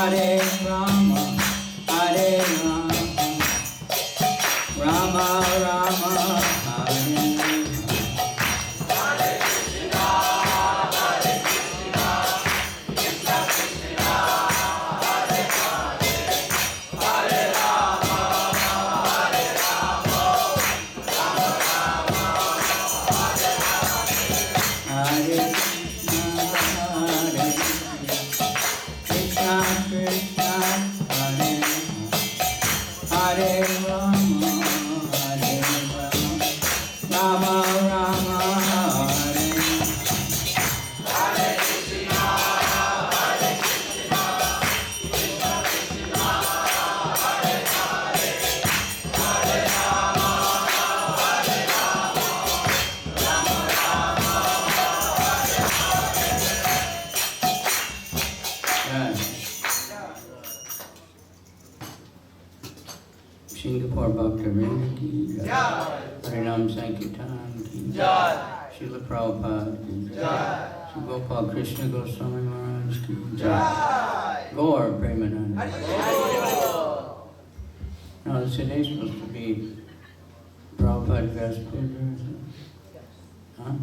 Hare Rama, Hare Rama, Rama Rama, Hare Singapore Bhaktivinoda ki jai, Harinam Sankirtan ki jai, Srila Prabhupada ki jai, Sri Gopal Krishna Goswami Maharaj ki jai, Gaur Premananda. Now today's supposed to be Prabhupada Vesper. Huh?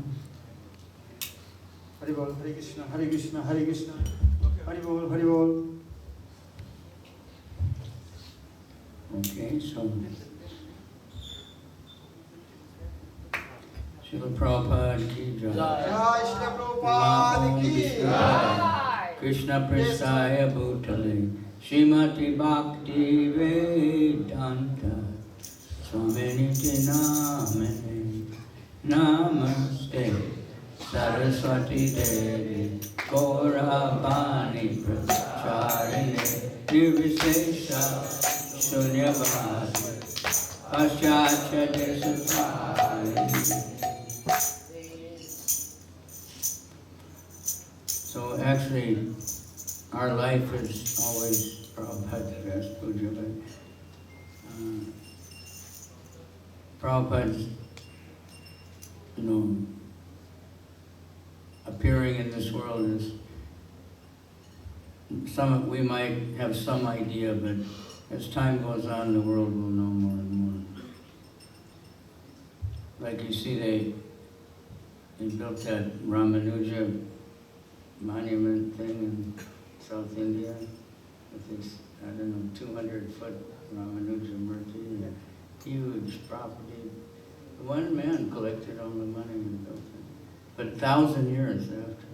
Hari Bol, Hare Krishna, Hare Krishna, Hare Krishna. Hari Bol, Hari Bol. Okay, so Srila Prabhupada ki jai. Jai Srila Prabhupada ki jai. Krishna Prasthaya Bhutale Srimati Bhakti Vedanta Swaminiti Namane Namaste Saraswati Devi Gauravani Pracharine Nirvisesha Sunyavadi Paschatya Desatari. So actually, our life is always Prabhupada's puja, but Prabhupada's, appearing in this world is we might have some idea, but as time goes on, the world will know more and more. Like you see, they built that Ramanuja monument thing in South India with this, 200-foot Ramanuja Murti, a huge property. One man collected all the money and built it, but 1,000 years after.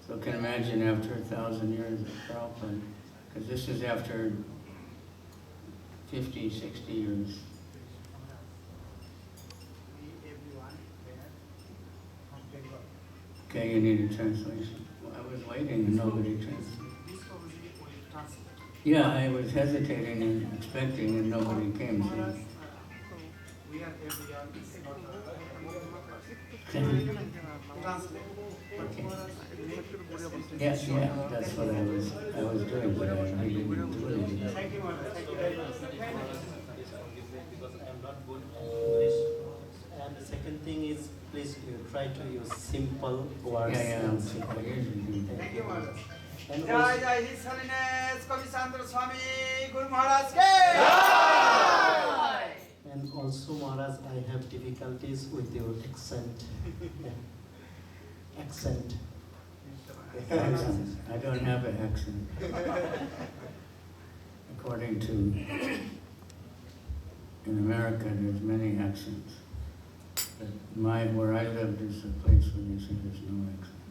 So you can imagine after 1,000 years of Prabhupada, because this is after 50, 60 years. Okay, you need a translation. Well, I was waiting and nobody translated. Yeah, I was hesitating and expecting and nobody came. So. Okay. Yes, yeah, that's what I was doing, but I didn't do it. Thank you, Maharaj. Thank you very much. Because I am not good at English. And the second thing is, please try to use simple words. Yeah, Thank you, Maharaj. And Jai also, Jai His Holiness Kavichandra Swami Guru Maharaj ke and also, Maharaj, I have difficulties with your accent. Accent. I don't have an accent. According to, in America, there's many accents. But where I lived is a place where they say there's no accent.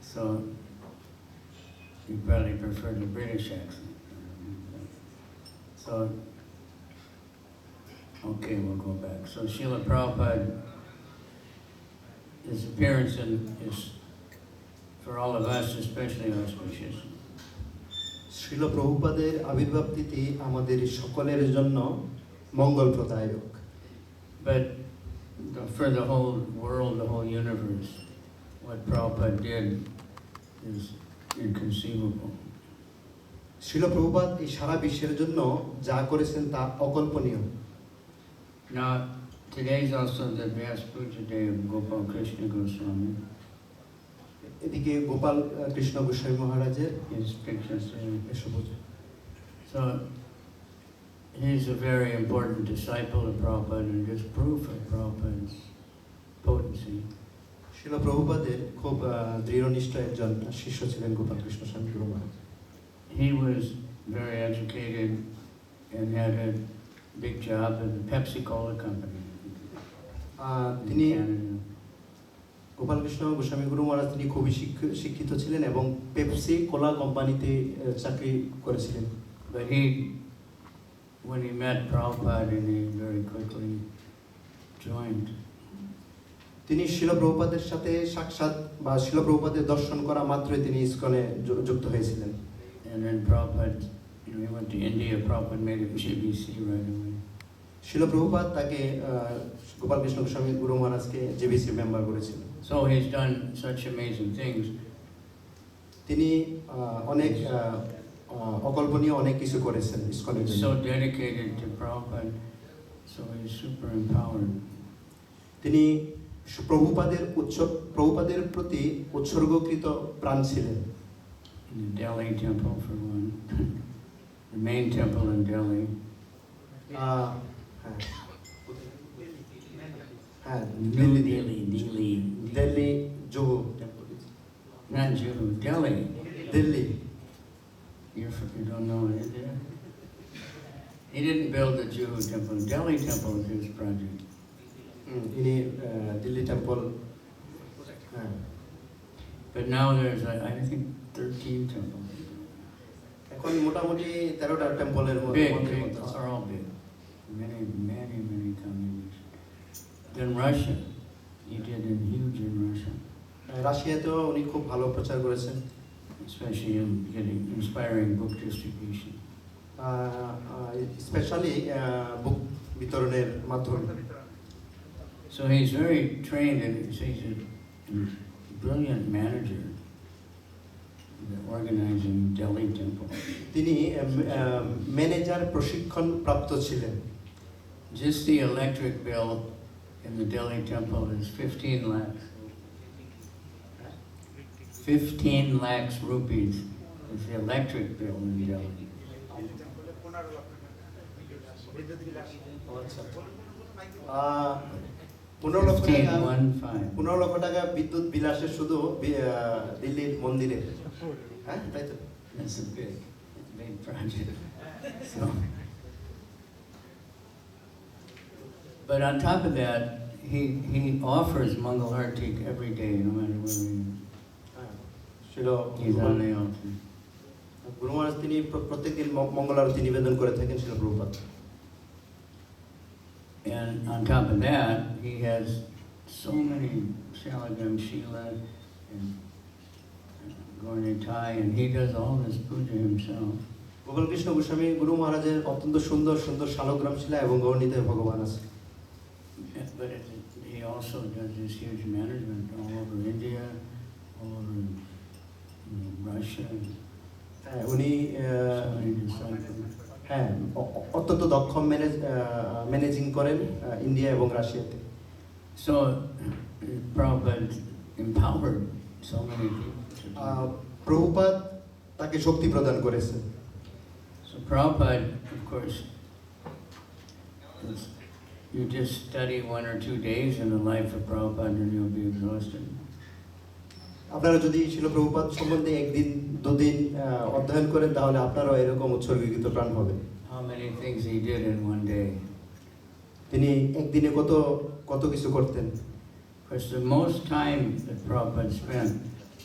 So, you probably prefer the British accent. So, okay, we'll go back. So Srila Prabhupada, his appearance is, for all of us, especially auspicious. Srila প্রভুপাদের আবির্ভাব তিথি আমাদের সকলের জন্য মঙ্গলপ্রদায়ক। But for the whole world, the whole universe, what Prabhupada did is inconceivable. Srila Prabhupada এই সারা বিশ্বের জন্য যা করেছেন তা অকল্পনীয়। Now, today is also the Vyas Puja day of Gopal Krishna Goswami. এদিকে এদিকে গোপাল কৃষ্ণ গোস্বামী মহারাজের his pictures there. এসব So he's a very important disciple of Prabhupada and just proof of Prabhupada's potency. শিল প্রভুপাদের খুব দৃঢ়নিষ্ঠ একজন শিষ্য ছিলেন গোপাল কৃষ্ণ স্বামী গুরু মহারাজ। He was very educated and had a big job at the Pepsi Cola company তিনি in Canada. Gopal Krishna Goswami গুরু মহারাজ তিনি খুবই শিক্ষিত ছিলেন এবং পেপসি কোলা কোম্পানিতে চাকরি করেছিলেন। But when he met Prabhupada, and he very quickly joined. তিনি শিল প্রভুপাদের সাথে সাক্ষাৎ বা শিল প্রভুপাদের দর্শন করা মাত্রই তিনি ইসকনে যুক্ত হয়েছিলেন। And then Prabhupada, he went to India. Prabhupada made him GBC right away. শিল প্রভুপাদ তাকে গোপাল কৃষ্ণ গোস্বামী গুরু মহারাজকে জেবিসি মেম্বার করেছিলেন। So he's done such amazing things. তিনি অনেক অকল্পনীয় অনেক কিছু করেছেন ইসকনের He's জন্য। so dedicated to Prabhupada, so he's super empowered. তিনি প্রভুপাদের প্রতি উৎসর্গকৃত প্রাণ ছিলেন। In the Delhi temple, for one, the main temple in Delhi. Delhi Delhi, Juhu not Juhu, Delhi. Delhi. You don't know India? He didn't build the Juhu temple. Delhi temple is his project. ইনি Delhi temple. But now there's, I think, 13 temples. এখন মোটামুটি 13টা টেম্পলের Big, মধ্যে big, are all big. Many communities. Then Russia, he did it huge in Russia. রাশিয়াতেও উনি খুব ভালো প্রচার করেছেন, especially in getting inspiring book distribution. Specially book বিতরণের মাধ্যমে। So he's very trained and he's a brilliant manager organizing Delhi temple. তিনি manager প্রশিক্ষণ প্রাপ্ত ছিলেন। Just the electric bill in the Delhi temple is 15 lakhs. 15 lakhs rupees is the electric bill in Delhi. 15 লক্ষ টাকা বিদ্যুৎ বিল আসে শুধু দিল্লির মন্দিরে। হ্যাঁ তাই তো। That's a big project. So, but on top of that, he offers Mangal Arati every day, no matter where he is. He's on the altar. গুরু মহারাজ তিনি প্রত্যেকদিন মঙ্গল আরতি নিবেদন করে থাকেন শিল Prabhupada. And on top of that, he has so many Shalagam Shila and Gornitai, and he does all this puja himself. Gopal Krishna Goswami গুরু মহারাজের অত্যন্ত সুন্দর সুন্দর শালগ্রাম শিলা এবং গৌরনীতে ভগবান আছে। But he also does this huge management all over India, all over Russia. উনি হ্যাঁ অত্যন্ত দক্ষ ম্যানেজিং করেন ইন্ডিয়া এবং রাশিয়াতে। So Prabhupada empowered so many people. Prabhupada তাকে শক্তি প্রদান করেছেন। So Prabhupada, of course, you just study 1 or 2 days in the life of Prabhupada and you'll be exhausted. আপনারা যদি শিল প্রভুপাদ সম্বন্ধে একদিন দুদিন অধ্যয়ন করেন তাহলে আপনারাও এরকম উৎসর্গীকৃত প্রাণ হবেন। How many things he did in 1 day? তিনি একদিনে কত কিছু করতেন। Because the most time that Prabhupada spent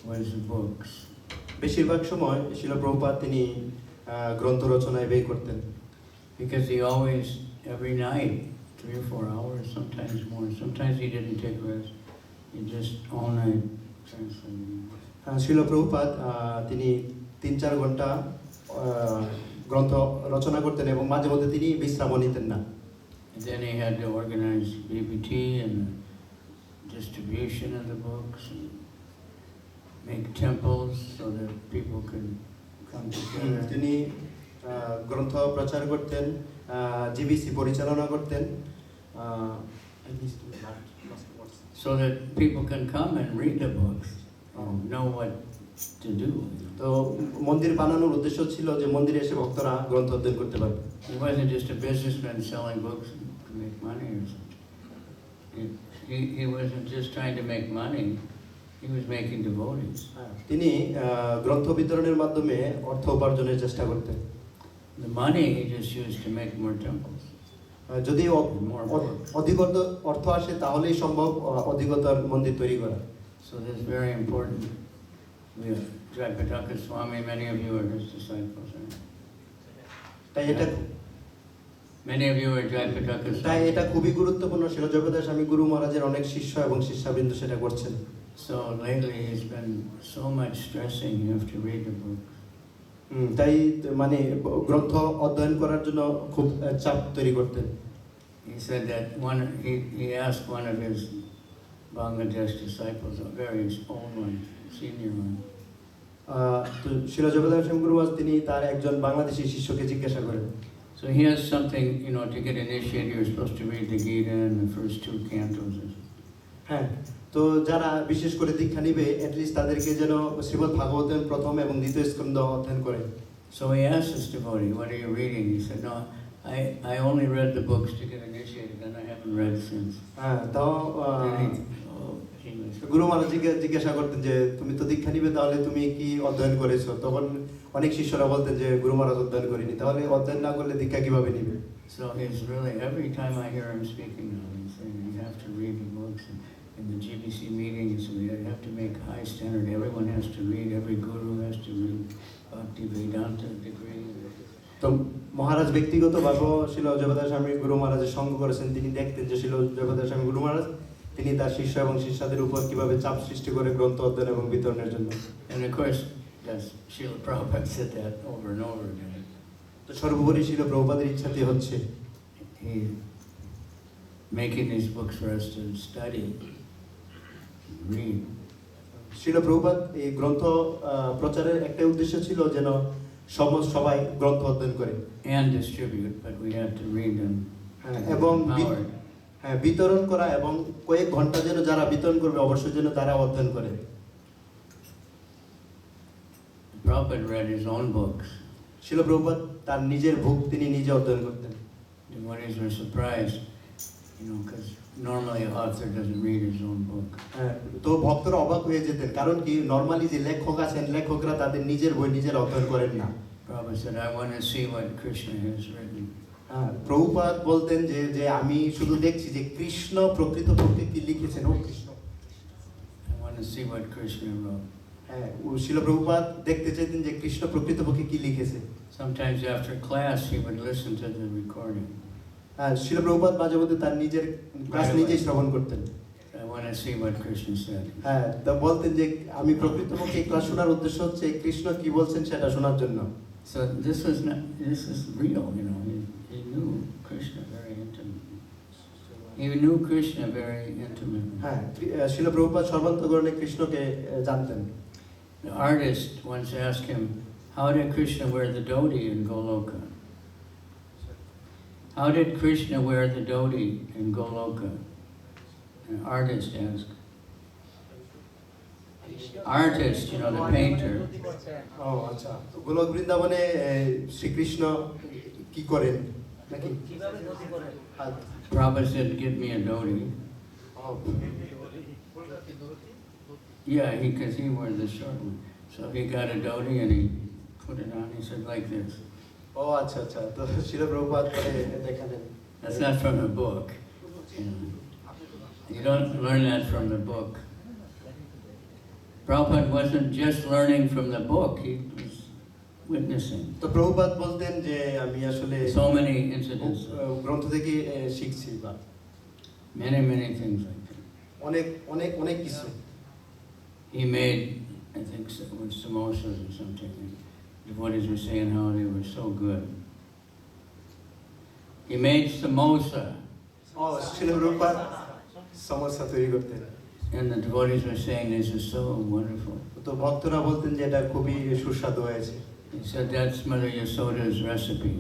was the books. বেশিরভাগ সময় শিল প্রভুপাদ তিনি গ্রন্থ রচনায় ব্যয় করতেন। Because he always, every night, 3 or 4 hours, sometimes more. Sometimes he didn't take rest. He just all night translating. শিল প্রভুপাদ তিনি 3-4 ঘন্টা গ্রন্থ রচনা করতেন এবং মাঝে মধ্যে তিনি বিশ্রামও নিতেন না। And then he had to organize BBT and distribution of the books, and make temples so that people could come together. তিনি গ্রন্থ প্রচার করতেন, জিবিসি পরিচালনা করতেন, So that people can come and read the books. know what to do. তো মন্দির বানানোর উদ্দেশ্য ছিল যে মন্দিরে এসে ভক্তরা গ্রন্থ অধ্যয়ন করতে পারবে। He wasn't just a businessman selling books to make money or something. He wasn't just trying to make money, he was making devotees. তিনি গ্রন্থ বিতরণের মাধ্যমে অর্থ উপার্জনের চেষ্টা করতেন। The money he just used to make more temples. যদি অধিক অর্থ আসে তাহলেই সম্ভব অধিকতর মন্দির তৈরি করা। So this is very important. We have Kavichandra Swami, many of you are his disciples. Right? তাই এটা Many of you are Kavichandra তাই Swami. এটা খুবই গুরুত্বপূর্ণ। শিল জগদাস স্বামী গুরু মহারাজের অনেক শিষ্য এবং শিষ্যবৃন্দ সেটা করছেন। So lately he's been so much stressing you have to read the book. তাই মানে গ্রন্থ অধ্যয়ন করার জন্য খুব চাপ তৈরি করতেন। He said that he asked one of his Bangladesh disciples, a very old one, senior one. তো শিল জগদাস স্বামী গুরু মহারাজ তিনি তার একজন বাংলাদেশী শিষ্যকে জিজ্ঞাসা করেন। So he has something, to get initiated, you're supposed to read the Gita and the first 2 cantos. হ্যাঁ, তো যারা বিশেষ করে দীক্ষা নিবে এটলিস্ট তাদেরকে যেন শ্রীমদ্ ভাগবতের প্রথম এবং দ্বিতীয় স্কন্ধ অধ্যয়ন করে। So he asked this devotee, what are you reading? He said, no, I only read the books to get initiated and I haven't read since. হ্যাঁ, তো গুরু মহারাজ জিজ্ঞাসা করতেন যে তুমি তো দীক্ষা নিবে তাহলে তুমি কি অধ্যয়ন করেছো? তখন অনেক শিষ্যরা বলতেন যে গুরু মহারাজ অধ্যয়ন করিনি। তাহলে অধ্যয়ন না করলে দীক্ষা কিভাবে নিবে? So he's really, every time I hear him speaking now, he's saying you have to read the books. And in the GBC meetings, we have to make high standard. Everyone has to read, every guru has to read Bhakti Vedanta degree. তো মহারাজ ব্যক্তিগতভাবে শিল জগদাস স্বামী গুরু মহারাজের সঙ্গ করেছেন। তিনি দেখতেন যে শিল জগদাস স্বামী গুরু মহারাজ তিনি তার শিষ্য এবং শিষ্যদের উপর কিভাবে চাপ সৃষ্টি করে গ্রন্থ অধ্যয়ন এবং বিতরণের জন্য। And of course, yes, Srila Prabhupada said that over and over again. তো সর্বোপরি শিল প্রভুপাদের ইচ্ছাটি হচ্ছে He making these books for us to study, read. শিল প্রভুপাদ এই গ্রন্থ প্রচারের একটা উদ্দেশ্য ছিল যেন সবাই গ্রন্থ অধ্যয়ন করে And distribute, but we have to read them. এবং Empowered. বিতরণ করা এবং কয়েক ঘন্টা যেন যারা বিতরণ করবে অবশ্যই যেন তারা অধ্যয়ন করে। Prabhupada read his own books. শিল প্রভুপাদ তার নিজের বুক তিনি নিজে অধ্যয়ন করতেন। Devotees were surprised, because normally an author doesn't read his own book. তো ভক্তরা অবাক হয়ে যেতেন, কারণ কি নরমালি যে লেখক আছেন লেখকরা তাদের নিজের বই নিজের অধ্যয়ন করেন না। Prabhupada said, I want to see what Krishna has written. Prabhupada বলতেন যে আমি শুধু দেখছি যে কৃষ্ণ প্রকৃতপক্ষে কি লিখেছেন। ও Krishna, I want to see what Krishna wrote. শিল প্রভুপাদ দেখতে চাইতেন যে কৃষ্ণ প্রকৃতপক্ষে কি লিখেছে। Sometimes after class he would listen to the recording. শিল প্রভুপাদ মাঝে মধ্যে তার নিজের ক্লাস নিজেই শ্রবণ করতেন। I want to see what Krishna said. তা বলতেন যে আমি প্রকৃতপক্ষে ক্লাস শোনার উদ্দেশ্য হচ্ছে কৃষ্ণ কি বলছেন সেটা শোনার জন্য। So this is real, He knew Krishna very intimately. He knew Krishna very intimately. শিল প্রভুপাদ সর্বান্তঃকরণে কৃষ্ণকে জানতেন। The artist once asked him, how did Krishna wear the dhoti in Goloka? How did Krishna wear the dhoti in Goloka? An artist asked. Artist, the painter. আচ্ছা, গোলক বৃন্দাবনে শ্রীকৃষ্ণ কি করেন নাকি? Prabhupada said, give me a dhoti. Yeah, because he wore the short one. So he got a dhoti and he put it on. He said, like this. আচ্ছা, তো শিল প্রভুপাদ করে দেখালেন। That's not from the book. You don't learn that from the book. Prabhupada wasn't just learning from the book, he was witnessing. তো প্রভুপাদ বলতেন যে আমি আসলে So many incidents, গ্রন্থ থেকে শিখছি বা many things like that. অনেক কিছু। He made, I think, with samosas or something. Devotees were saying how they were so good. He made samosa. শিল প্রভুপাদ সমস্যা তৈরি করতেন। And the devotees were saying this is so wonderful. তো ভক্তরা বলতেন যে এটা খুবই সুস্বাদু হয়েছে। He said that's Mother Yasoda's recipe.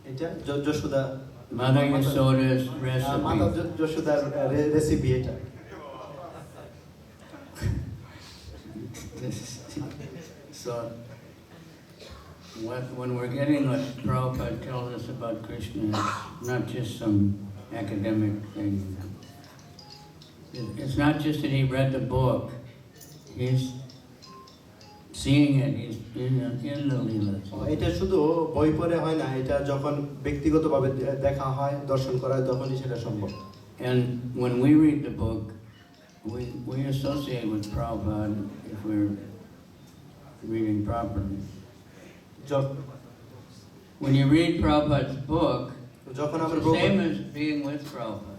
এটা যশোদা Mother Yasoda's recipe. মাতা যশোদার রেসিপি এটা। So, when we're getting what Prabhupada tells us about Krishna, it's not just some academic thing. It's not just that he read the book, he's seeing it, he's in the Leelas. এটা শুধু বই পড়ে হয় না, এটা যখন ব্যক্তিগতভাবে দেখা হয়, দর্শন করা হয়, তখনই সেটা সম্ভব। And when we read the book, we associate with Prabhupada if we're reading properly. When you read Prabhupada's book, it's the same as being with Prabhupada.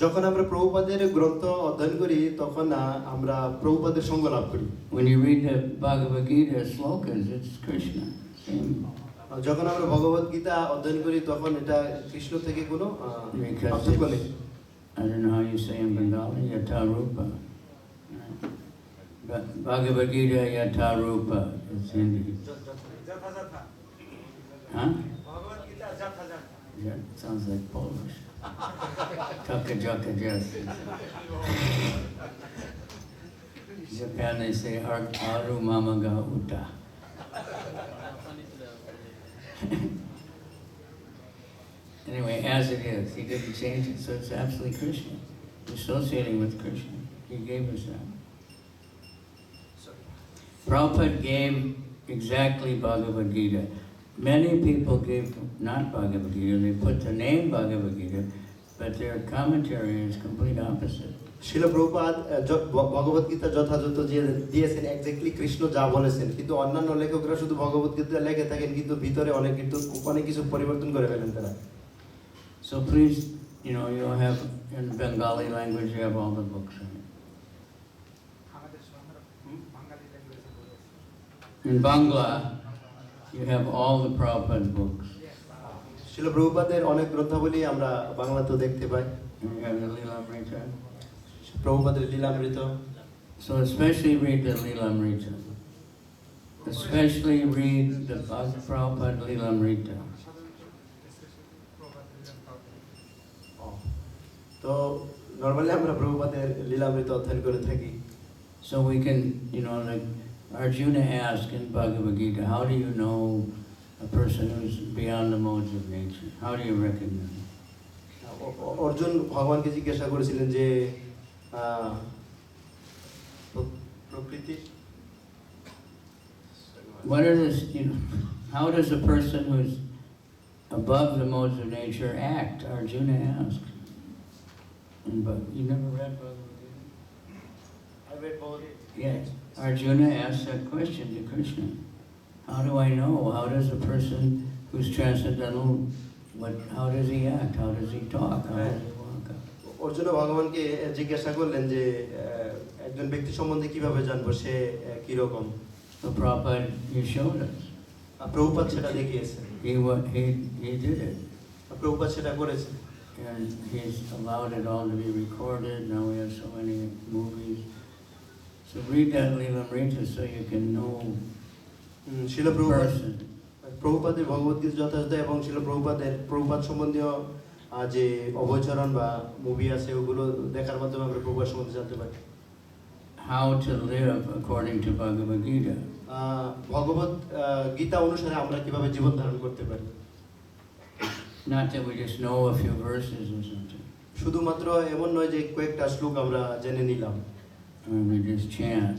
যখন আমরা প্রভুপাদের গ্রন্থ অধ্যয়ন করি তখন আমরা প্রভুপাদের সঙ্গ লাভ করি। When you read the Bhagavad Gita slokas, it's Krishna. যখন আমরা ভগবত গীতা অধ্যয়ন করি তখন এটা কৃষ্ণ থেকে কোনো পার্থক্য নেই। I don't know how you say in Bengali, Yatha Rupa. Bhagavad Gita Yatha Rupa is Hindi. Huh? Yeah, sounds like Polish. Taka jaka jas. Japan they say Aru Mamaga Uta. Anyway, as it is, he didn't change it, so it's absolutely Krishna. Associating with Krishna. He gave us that. Prabhupada gave exactly Bhagavad Gita. Many people gave not Bhagavad Gita, they put the name Bhagavad Gita, but their commentary is complete opposite. শিল প্রভুপাদ ভগবত গীতা যথাযথ দিয়েছেন exactly Krishna যা বলেছেন, কিন্তু অন্যান্য লেখকরা শুধু ভগবত গীতা লিখে থাকেন কিন্তু ভিতরে অনেক কিছু পরিবর্তন করে ফেলেন তারা। So please, you have in Bengali language, you have all the books in it. In Bangla, you have all the Prabhupada books. শিল প্রভুপাদের অনেক গ্রন্থাবলী আমরা বাংলাতেও দেখতে পাই। And you have the Lilamrita. প্রভুপাদের Lilamrita. So especially read the Lilamrita. Especially read the Prabhupada Lilamrita. তো normally আমরা প্রভুপাদের লীলামৃত অধ্যয়ন করে থাকি। So we can, like Arjuna asked in Bhagavad Gita, how do you know a person who's beyond the modes of nature? How do you recognize him? Arjun ভগবানকে জিজ্ঞাসা করেছিলেন যে প্রকৃতি how does a person who's above the modes of nature act? Arjuna asked. But you never read Bhagavad Gita? I read both. Yes. Arjuna asked that question to Krishna. How do I know? How does a person who's transcendental, how does he act? How does he talk? How does he walk? Arjun ভগবানকে জিজ্ঞাসা করলেন যে একজন ব্যক্তি সম্বন্ধে কিভাবে জানবো সে কি রকম। So Prabhupada, he showed us. Prabhupada সেটা দেখিয়েছেন। He did it. প্রভুপাদ সেটা করেছেন। And he's allowed it all to be recorded. Now we have so many movies. So read that Lilamrita so you can know শিল প্রভুপাদের ভগবদ্গীতা যথাযথ এবং শিল প্রভুপাদ সম্বন্ধীয় যে অবচরণ বা মুভি আছে ওগুলো দেখার মাধ্যমে আমরা প্রভুপাদ সম্বন্ধে জানতে পারি। How to live according to Bhagavad Gita. Bhagavad Gita অনুসারে আমরা কিভাবে জীবন ধারণ করতে পারি। Not that we just know a few verses or something. শুধুমাত্র এমন নয় যে কয়েকটা শ্লোক আমরা জেনে নিলাম। Or we just chant.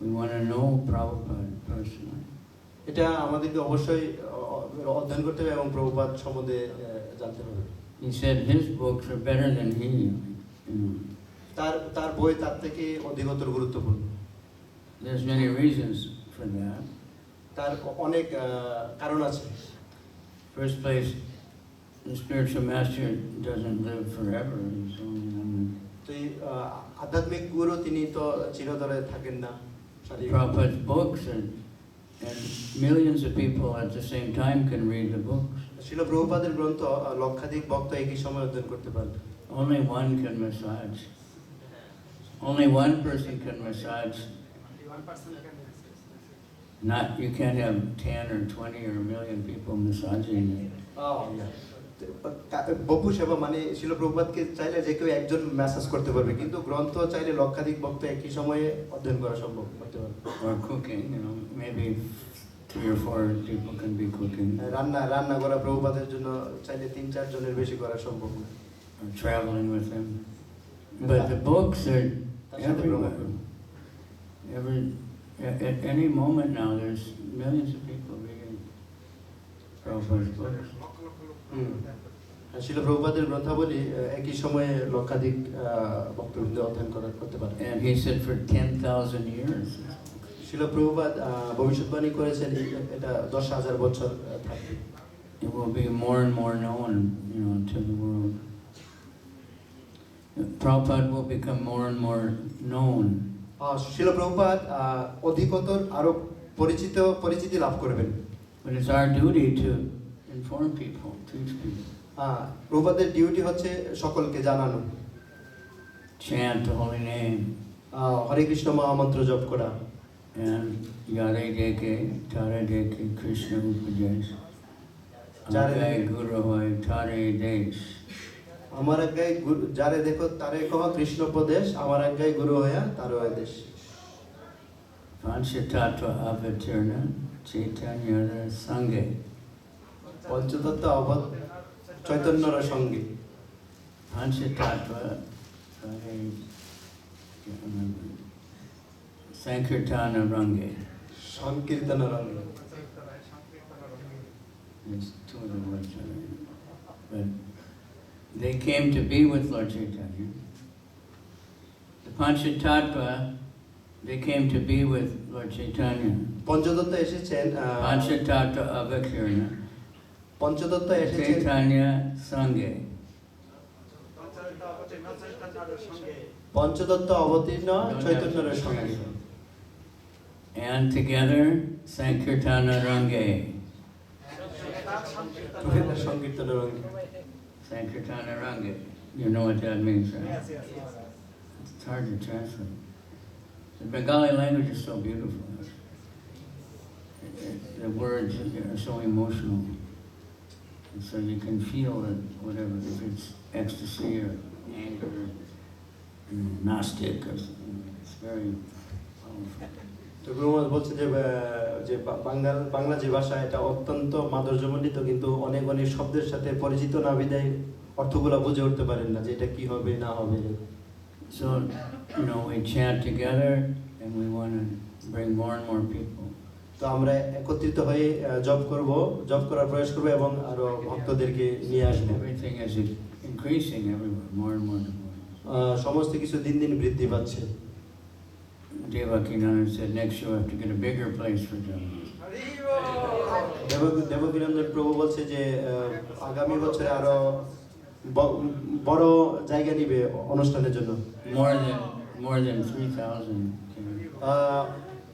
We want to know Prabhupada personally. এটা আমাদেরকে অবশ্যই অধ্যয়ন করতে হবে এবং প্রভুপাদ সম্বন্ধে জানতে হবে। He said his books are better than he. তার বই তার থেকে অধিকতর গুরুত্বপূর্ণ। There's many reasons for that. তার অনেক কারণ আছে। First place, the spiritual master doesn't live forever. তো আধ্যাত্মিক গুরু তিনি তো চিরতরে থাকেন না। Prabhupada's books and millions of people at the same time can read the books. শিল প্রভুপাদের গ্রন্থ লক্ষাধিক ভক্ত একই সময় অধ্যয়ন করতে পারবে। Only one can massage. Only one person can massage. You can't have 10 or 20 or a million people massaging it. Oh, yeah. বপু সেবা মানে শিল প্রভুপাদকে চাইলে যে কেউ একজন মেসেজ করতে পারবে, কিন্তু গ্রন্থ চাইলে লক্ষাধিক ভক্ত একই সময়ে অধ্যয়ন করা সম্ভব করতে পারবে। Or cooking, maybe 3 or 4 people can be cooking. রান্না করা প্রভুপাদের জন্য চাইলে 3-4 জনের বেশি করা সম্ভব না। Or traveling with them. But the books are everywhere. At any moment now, there's millions of people reading Prabhupada's books. শিল প্রভুপাদের গ্রন্থাবলী একই সময়ে লক্ষাধিক ভক্তবৃন্দ অধ্যয়ন করতে পারে। And he said for 10,000 years. শিল প্রভুপাদ ভবিষ্যৎবাণী করেছেন এটা 10,000 বছর থাকবে। It will be more and more known, to the world. Prabhupada will become more and more known. শিল প্রভুপাদ অধিকতর আরো পরিচিতি লাভ করবেন। But it's our duty to inform people, teach people. প্রভুপাদের ডিউটি হচ্ছে সকলকে জানানো। Chant the holy name. হরে কৃষ্ণ মহামন্ত্র জপ করা। And Yare Deke, Tare Deke, Krishna Upadesh. Agai Guru Hoy, Tare Desh. আমার আজ্ঞায় যারে দেখো তারে কহ কৃষ্ণ উপদেশ, আমার আজ্ঞায় গুরু হইয়া তার দেশ। Panchatattva Avatirna, Chaitanya Sanghe. পঞ্চতত্ত্ব চৈতন্যর সঙ্গে। Panchatattva, Sankirtana Range. সংকীর্তন রঙ্গে। There's 2 of the words. But they came to be with Lord Chaitanya. The Panchatattva, they came to be with Lord Chaitanya. পঞ্চতত্ত্ব এসেছেন Panchatattva Avakirna, পঞ্চতত্ত্ব এসেছেন Chaitanya Sanghe. পঞ্চতত্ত্ব অবতীর্ণ চৈতন্যের সঙ্গে। And together, Sankirtana Range. সংকীর্তন রঙ্গে। Sankirtana Range. You know what that means, right? Yes. It's hard to translate. The Bengali language is so beautiful. The words are so emotional. And so you can feel it, whatever, if it's ecstasy or anger, Gnostic or something. It's very powerful. তো গুরুমহারাজ বলছে যে বাংলা যে ভাষা এটা অত্যন্ত মাধুর্যমণ্ডিত, কিন্তু অনেক শব্দের সাথে পরিচিত না বিধায় অর্থগুলো বুঝে উঠতে পারেন না যে এটা কি হবে না হবে। So, we chant together and we want to bring more and more people. তো আমরা একত্রিত হয়ে জপ করার প্রয়াস করব এবং আরো ভক্তদেরকে নিয়ে আসব। Everything is increasing everywhere, more and more devotees. সমস্ত কিছু দিন দিন বৃদ্ধি পাচ্ছে। Devakinanda said next year we have to get a bigger place for Java. Devkinandan প্রভু বলছে যে আগামী বছরে আরো বড় জায়গা নিবে অনুষ্ঠানের জন্য। More than 3,000.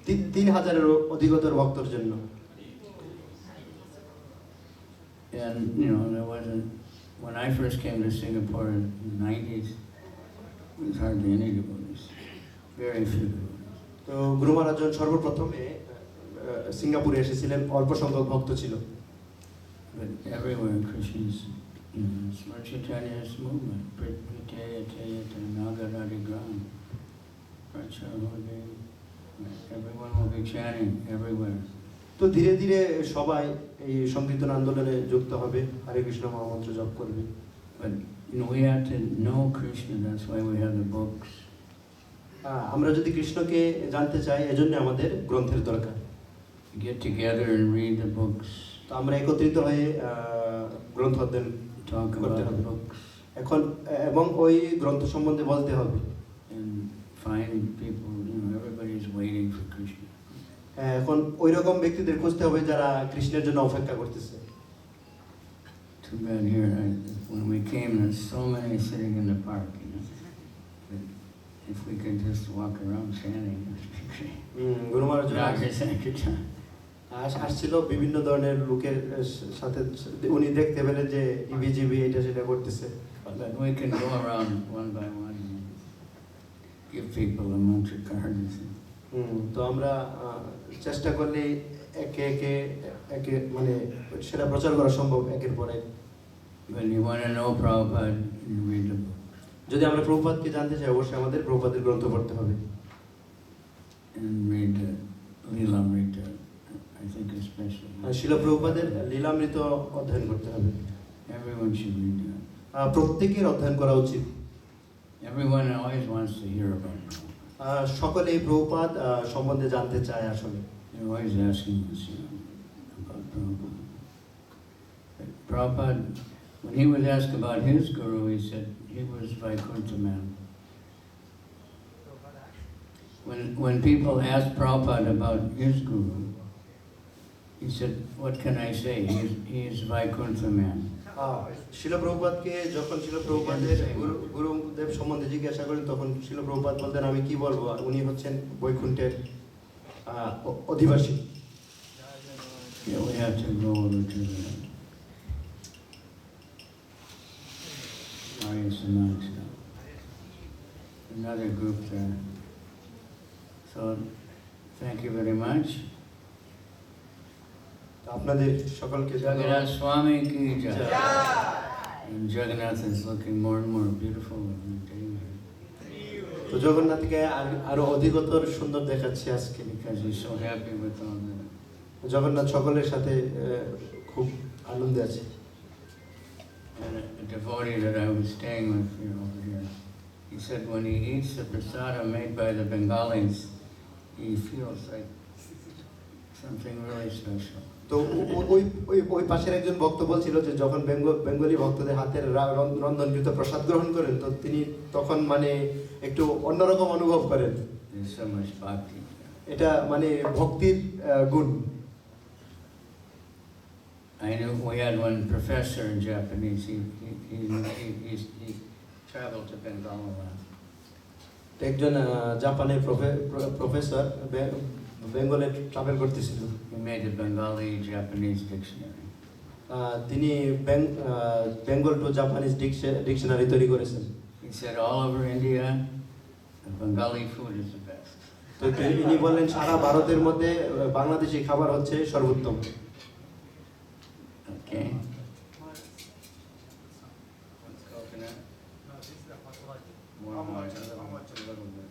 3,000-এর অধিকতর ভক্তর জন্য। And there wasn't, when I first came to Singapore in the 90s, there was hardly any devotees, very few devotees. তো গুরু মহারাজ যখন সর্বপ্রথমে সিঙ্গাপুরে এসেছিলেন অল্প সংখ্যক ভক্ত ছিল। But everywhere Krishna's, Lord Chaitanya's movement, Pritya Tayata Nagaradi Gram, Pracharhodaya, everyone will be chanting everywhere. তো ধীরে ধীরে সবাই এই সংকীর্তন আন্দোলনে যুক্ত হবে, হরে কৃষ্ণ মহামন্ত্র জপ করবে। But we have to know Krishna, that's why we have the books. আমরা যদি কৃষ্ণকে জানতে চাই এজন্য আমাদের গ্রন্থের দরকার। Get together and read the books. তো আমরা একত্রিত হয়ে গ্রন্থ অধ্যয়ন করতে হবে এখন, এবং ওই গ্রন্থ সম্বন্ধে বলতে হবে। And find people, everybody is waiting for Krishna. এখন ওই রকম ব্যক্তিদের খুঁজতে হবে যারা কৃষ্ণের জন্য অপেক্ষা করতেছে। Too bad here, when we came, there's so many sitting in the park. But if we could just walk around chanting, Guru Maharaj Sankirtan. আসছিল বিভিন্ন ধরনের লোকের সাথে, উনি দেখতে পেলেন যে ইবিজিবি এটা সেটা করতেছে। But we can go around one by one and give people a mantra card. তো আমরা চেষ্টা করলে একে একে মানে সেটা প্রচার করা সম্ভব একের পর এক। When you want to know Prabhupada, you read the book. যদি আমরা প্রভুপাদকে জানতে চাই অবশ্যই আমাদের প্রভুপাদের গ্রন্থ পড়তে হবে And read the Leelamrita, I think especially. শিল প্রভুপাদের লীলামৃত অধ্যয়ন করতে হবে Everyone should read that. প্রত্যেকের অধ্যয়ন করা উচিত Everyone always wants to hear about Prabhupada. সকলে এই প্রভুপাদ সম্বন্ধে জানতে চায় আসলে They're always asking us, about Prabhupada. But Prabhupada, when he was asked about his guru, he said he was Vaikuntha man. When people asked Prabhupada about his guru, he said, what can I say? He is Vaikuntha man. শিল প্রভুপাদকে যখন শিল প্রভুপাদের গুরুদেব সম্বন্ধে জিজ্ঞাসা করেন তখন শিল প্রভুপাদ বলতেন আমি কি বলবো উনি হচ্ছেন বৈকুণ্ঠের অধিবাসী Yeah, we have to go over to the Arya Samaj now. Another group there. So, thank you very much. আপনাদের সকলকে Jagannath Swami ki jai. And Jagannath is looking more and more beautiful every day তো জগন্নাথকে আরো অধিকতর সুন্দর দেখাচ্ছে আজকে because he's so happy with all the. Jagannath সকলের সাথে খুব আনন্দে আছে And a devotee that I was staying with over here, he said when he eats the prasada made by the Bengalis, he feels like something really special. তো ওই পাশের একজন ভক্ত বলছিল যে যখন বেঙ্গলি ভক্তদের হাতের রন্ধনকৃত প্রসাদ গ্রহণ করেন তো তিনি তখন মানে একটু অন্যরকম অনুভব করেন There's so much bhakti. এটা মানে ভক্তির গুণ I knew we had one professor in Japanese. He traveled to Bengal a lot. একজন জাপানের প্রফেসর বেঙ্গলে ট্রাভেল করতেছিল He made a Bengali-Japanese dictionary. তিনি বেঙ্গল টু জাপানিজ ডিকশনারি তৈরি করেছেন He said all over India, the Bengali food is the best. তো তিনি বললেন সারা ভারতের মধ্যে বাংলাদেশি খাবার হচ্ছে সর্বোত্তম Okay. What's coconut? More, a little bit.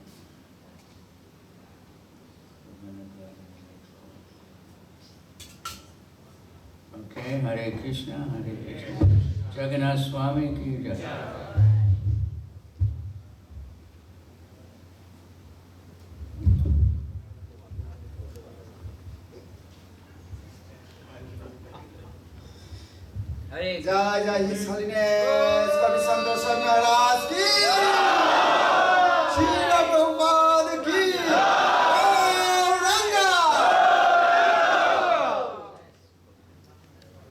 Okay, Hare Krishna, Hare Krishna. Jagannath Swami ki jai. जय जय हिज होलिनेस कविचन्द्र स्वामी महाराज की